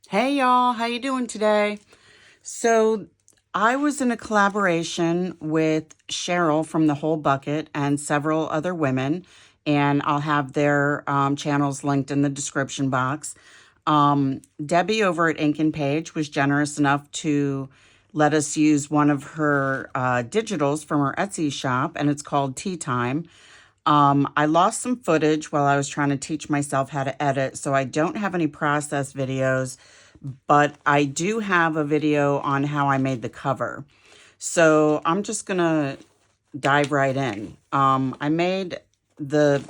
Hey y'all, how you doing today? So I was in a collaboration with Sharyl from The Whole Bucket and several other women, and I'll have their channels linked in the description box. Debbie over at Ink and Page was generous enough to let us use one of her digitals from her Etsy shop, and it's called Tea Time. I lost some footage while I was trying to teach myself how to edit, so I don't have any process videos, but I do have a video on how I made the cover. So I'm just going to dive right in. I made the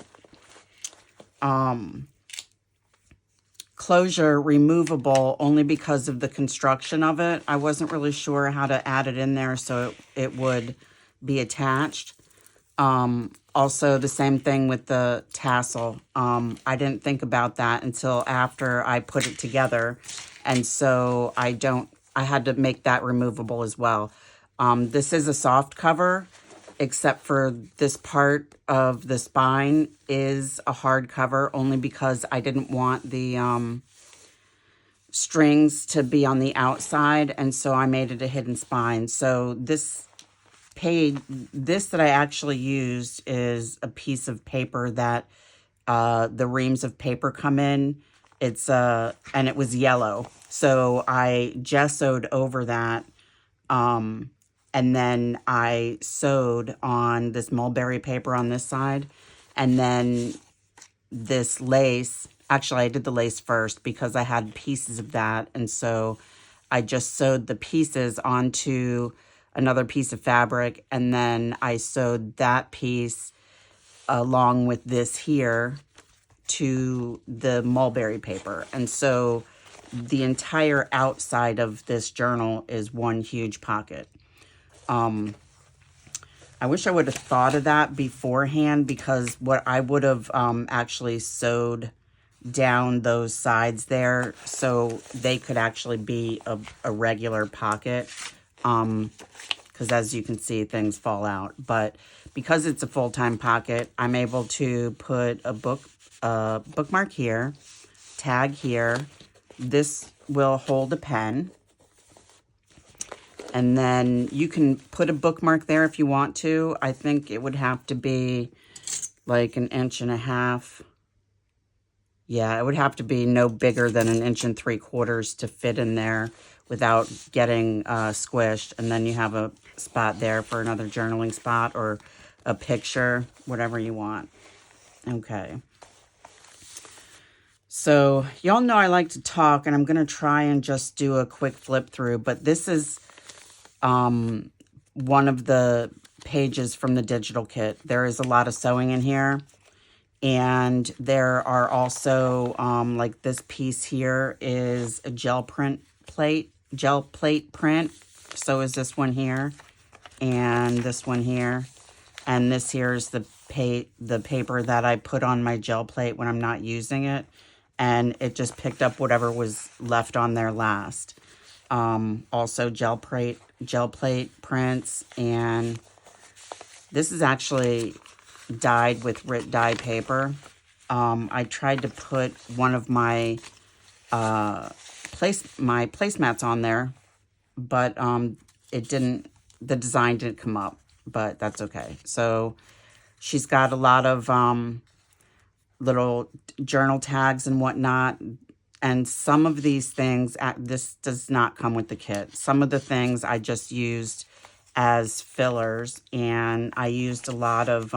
closure removable only because of the construction of it. I wasn't really sure how to add it in there so it would be attached. Also, the same thing with the tassel. I didn't think about that until after I put it together. And so I had to make that removable as well. This is a soft cover, except for this part of the spine is a hard cover only because I didn't want the strings to be on the outside. And so I made it a hidden spine. So this that I actually used is a piece of paper that the reams of paper come in. And it was yellow. So I gessoed over that. And then I sewed on this mulberry paper on this side. And then this lace, actually I did the lace first because I had pieces of that. And so I just sewed the pieces onto another piece of fabric, and then I sewed that piece along with this here to the mulberry paper. And so the entire outside of this journal is one huge pocket. I wish I would have thought of that beforehand, because what I would have actually sewed down those sides there so they could actually be a regular pocket. Because as you can see, things fall out. But because it's a full-time pocket, I'm able to put a bookmark here, tag here. This will hold a pen. And then you can put a bookmark there if you want to. I think it would have to be like 1.5 inches. Yeah, it would have to be no bigger than 1 3/4 to fit in there without getting squished. And then you have a spot there for another journaling spot or a picture, whatever you want. Okay. So y'all know I like to talk, and I'm going to try and just do a quick flip through. But this is one of the pages from the digital kit. There is a lot of sewing in here. And there are also, like this piece here is a gel plate print. So is this one here, and this one here. And this here is the paper that I put on my gel plate when I'm not using it. And it just picked up whatever was left on there last. Also gel plate prints. And this is actually dyed with Rit dye paper. I tried to put one of my placemats on there, but the design didn't come up, but that's okay. So she's got a lot of little journal tags and whatnot. And some of these things, this does not come with the kit. Some of the things I just used as fillers, and I used a lot of,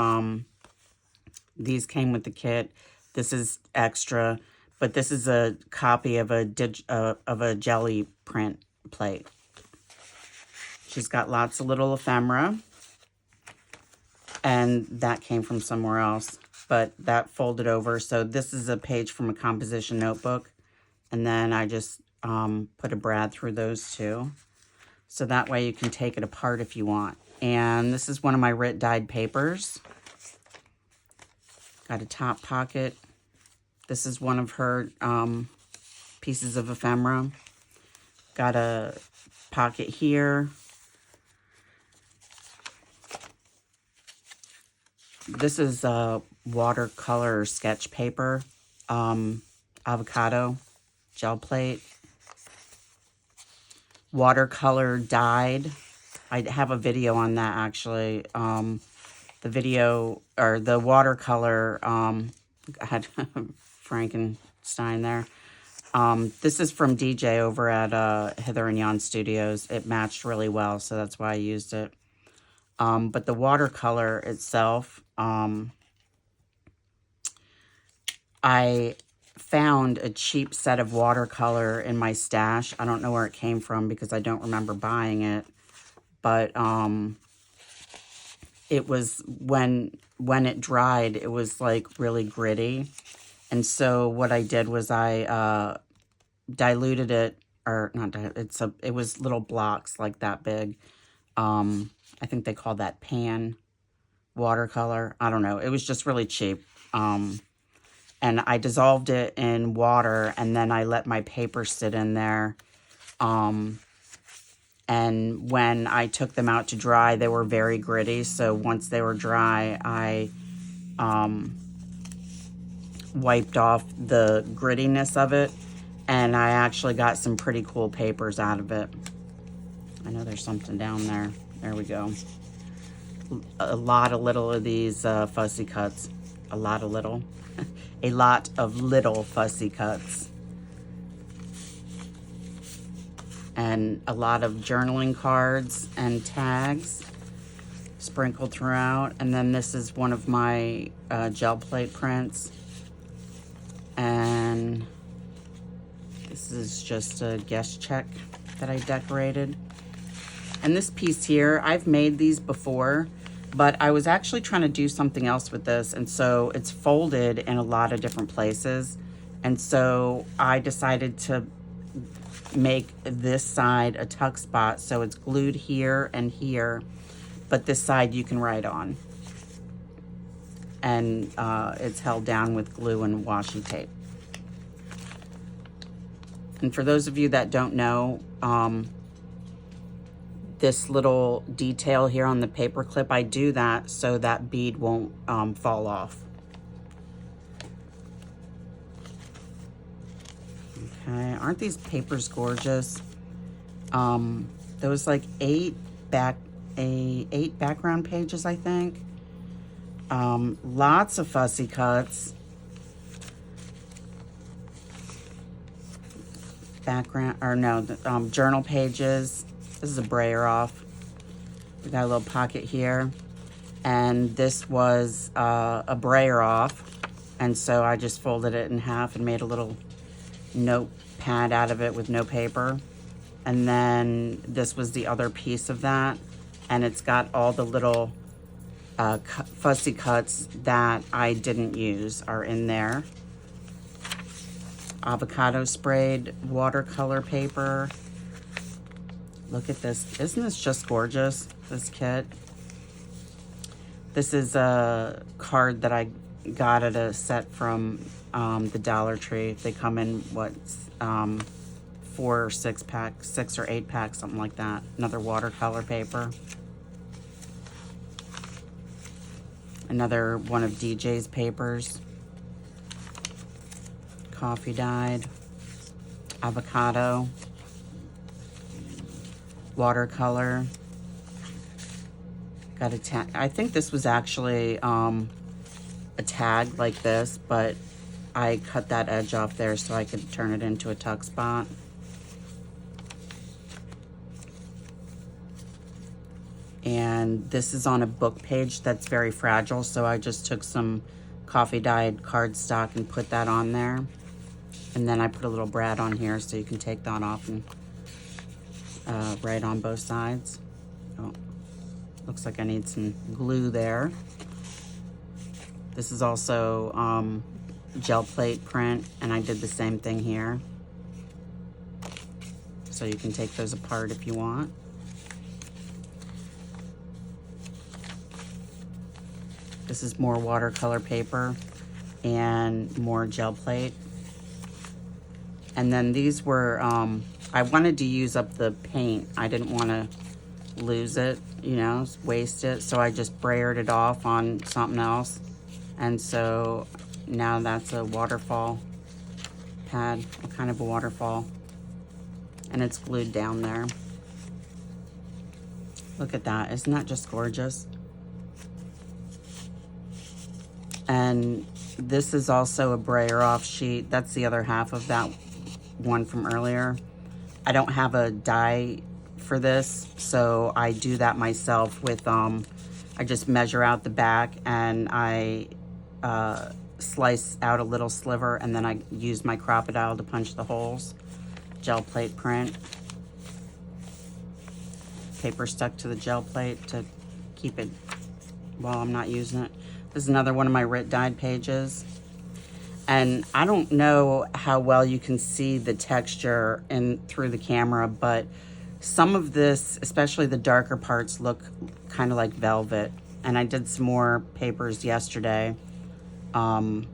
these came with the kit. This is extra, but this is a copy of a jelly print plate. She's got lots of little ephemera, and that came from somewhere else, but that folded over. So this is a page from a composition notebook, and then I just put a brad through those two. So that way you can take it apart if you want. And this is one of my Rit dyed papers. Got a top pocket. This is one of her pieces of ephemera. Got a pocket here. This is watercolor sketch paper, avocado, gel plate. watercolor dyed. I have a video on that actually. The video, or the watercolor, I had Frankenstein there. This is from DJ over at Hither and Yon Studios. It matched really well, so that's why I used it. But the watercolor itself, I found a cheap set of watercolor in my stash. I don't know where it came from because I don't remember buying it. But it was, when it dried, it was like really gritty. And so what I did was I diluted it, or not diluted, it was little blocks like that big. I think they call that pan watercolor. I don't know. It was just really cheap. And I dissolved it in water, and then I let my paper sit in there. And when I took them out to dry, they were very gritty. So once they were dry, I wiped off the grittiness of it, and I actually got some pretty cool papers out of it. I know there's something down there. There we go. A lot of little of these fussy cuts. A lot of little. A lot of little fussy cuts. And a lot of journaling cards and tags sprinkled throughout. And then this is one of my gel plate prints. And this is just a guest check that I decorated. And this piece here, I've made these before, but I was actually trying to do something else with this. And so it's folded in a lot of different places. And so I decided to make this side a tuck spot. So it's glued here and here, but this side you can write on. And it's held down with glue and washi tape. And for those of you that don't know, this little detail here on the paper clip, I do that so that bead won't fall off. Okay, aren't these papers gorgeous? There was like 8 background pages, I think. Lots of fussy cuts. Journal pages. This is a brayer off. We got a little pocket here. And this was a brayer off. And so I just folded it in half and made a little notepad out of it with no paper. And then this was the other piece of that. And it's got all the little fussy cuts that I didn't use are in there. Avocado sprayed watercolor paper. Look at this. Isn't this just gorgeous, this kit? This is a card that I got at a set from the Dollar Tree. They come in, 4 or 6 pack, 6 or 8 packs, something like that. Another watercolor paper. Another one of DJ's papers. Coffee dyed. Avocado. Watercolor. Got a tag. I think this was actually a tag like this, but I cut that edge off there so I could turn it into a tuck spot. And this is on a book page that's very fragile, so I just took some coffee dyed cardstock and put that on there. And then I put a little brad on here so you can take that off and write on both sides. Oh, looks like I need some glue there. This is also gel plate print, and I did the same thing here. So you can take those apart if you want. This is more watercolor paper and more gel plate. And then these were, I wanted to use up the paint. I didn't want to lose it, you know, waste it. So I just brayered it off on something else. And so now that's a waterfall pad, a kind of a waterfall. And it's glued down there. Look at that. Isn't that just gorgeous? And this is also a brayer off sheet. That's the other half of that one from earlier. I don't have a die for this, so I do that myself with, I just measure out the back and I slice out a little sliver, and then I use my crocodile to punch the holes. Gel plate print. Paper stuck to the gel plate to keep it while I'm not using it. This is another one of my Writ dyed pages. And I don't know how well you can see the texture through the camera, but some of this, especially the darker parts, look kind of like velvet. And I did some more papers yesterday. DJ.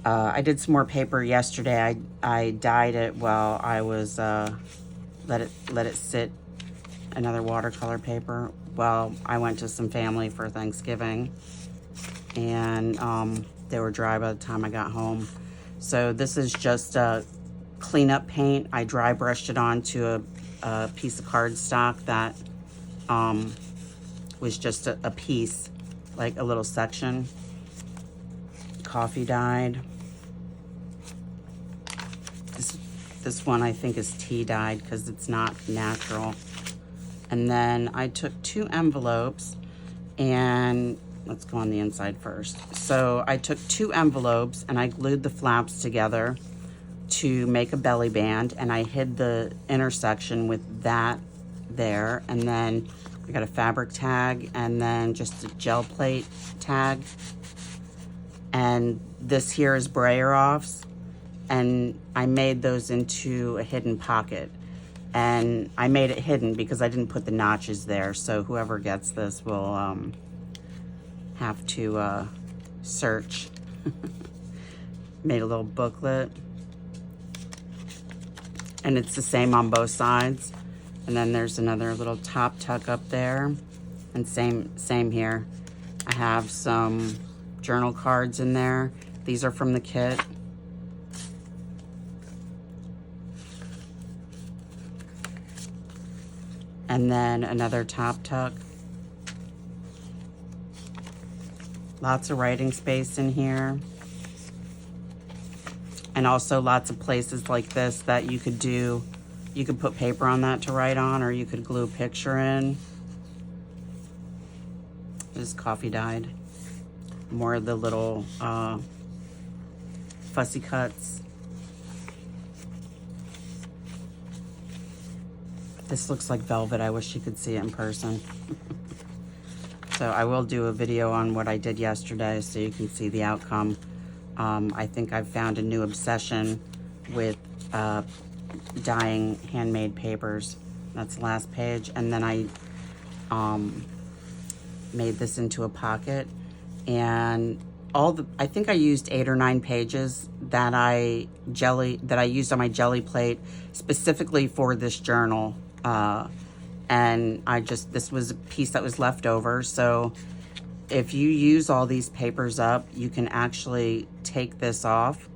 I did some more paper yesterday. I dyed it while I was let it sit, another watercolor paper, while I went to some family for Thanksgiving, and they were dry by the time I got home. So this is just a cleanup paint. I dry brushed it onto a piece of cardstock that was just a piece, like a little section. Coffee dyed. This one I think is tea dyed because it's not natural. And then I took 2 envelopes, and let's go on the inside first. So I took 2 envelopes and I glued the flaps together to make a belly band, and I hid the intersection with that there. And then I got a fabric tag and then just a gel plate tag. And this here is brayer offs, and I made those into a hidden pocket. And I made it hidden because I didn't put the notches there, so whoever gets this will have to search. Made a little booklet, and it's the same on both sides. And then there's another little top tuck up there, and same here. I have some journal cards in there. These are from the kit. And then another top tuck. Lots of writing space in here. And also lots of places like this that you could do, you could put paper on that to write on, or you could glue a picture in. This is coffee dyed. More of the little fussy cuts. This looks like velvet. I wish you could see it in person. So I will do a video on what I did yesterday so you can see the outcome. I think I've found a new obsession with dyeing handmade papers. That's the last page. And then I made this into a pocket. And I think I used 8 or 9 pages that I used on my jelly plate specifically for this journal. And this was a piece that was left over. So if you use all these papers up, you can actually take this off.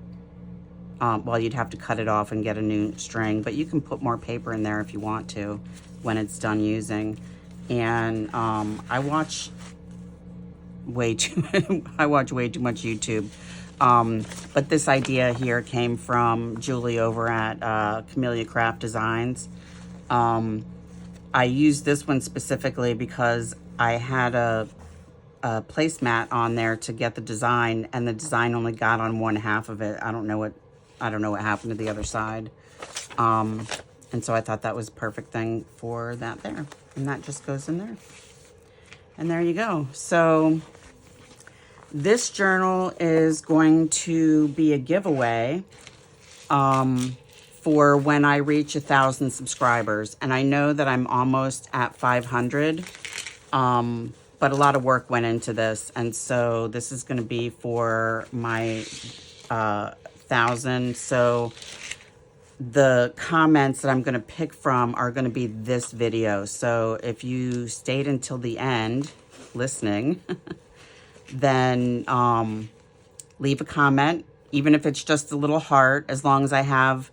Well, you'd have to cut it off and get a new string, but you can put more paper in there if you want to when it's done using. And I watch way too much YouTube. But this idea here came from Julie over at Camellia Craft Designs. I used this one specifically because I had a placemat on there to get the design, and the design only got on one half of it. I don't know what happened to the other side. And so I thought that was a perfect thing for that there. And that just goes in there. And there you go. So this journal is going to be a giveaway for when I reach 1,000 subscribers. And I know that I'm almost at 500, but a lot of work went into this. And so this is going to be for my 1,000. So the comments that I'm going to pick from are going to be this video. So if you stayed until the end listening, then leave a comment, even if it's just a little heart, as long as I have,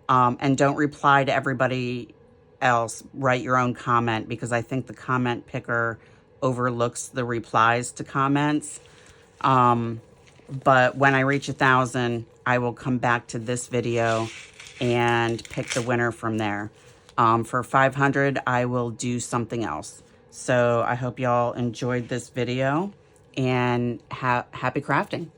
and don't reply to everybody else, write your own comment, because I think the comment picker overlooks the replies to comments. But when I reach 1,000, I will come back to this video and pick the winner from there. For 500, I will do something else. So I hope y'all enjoyed this video, and happy crafting.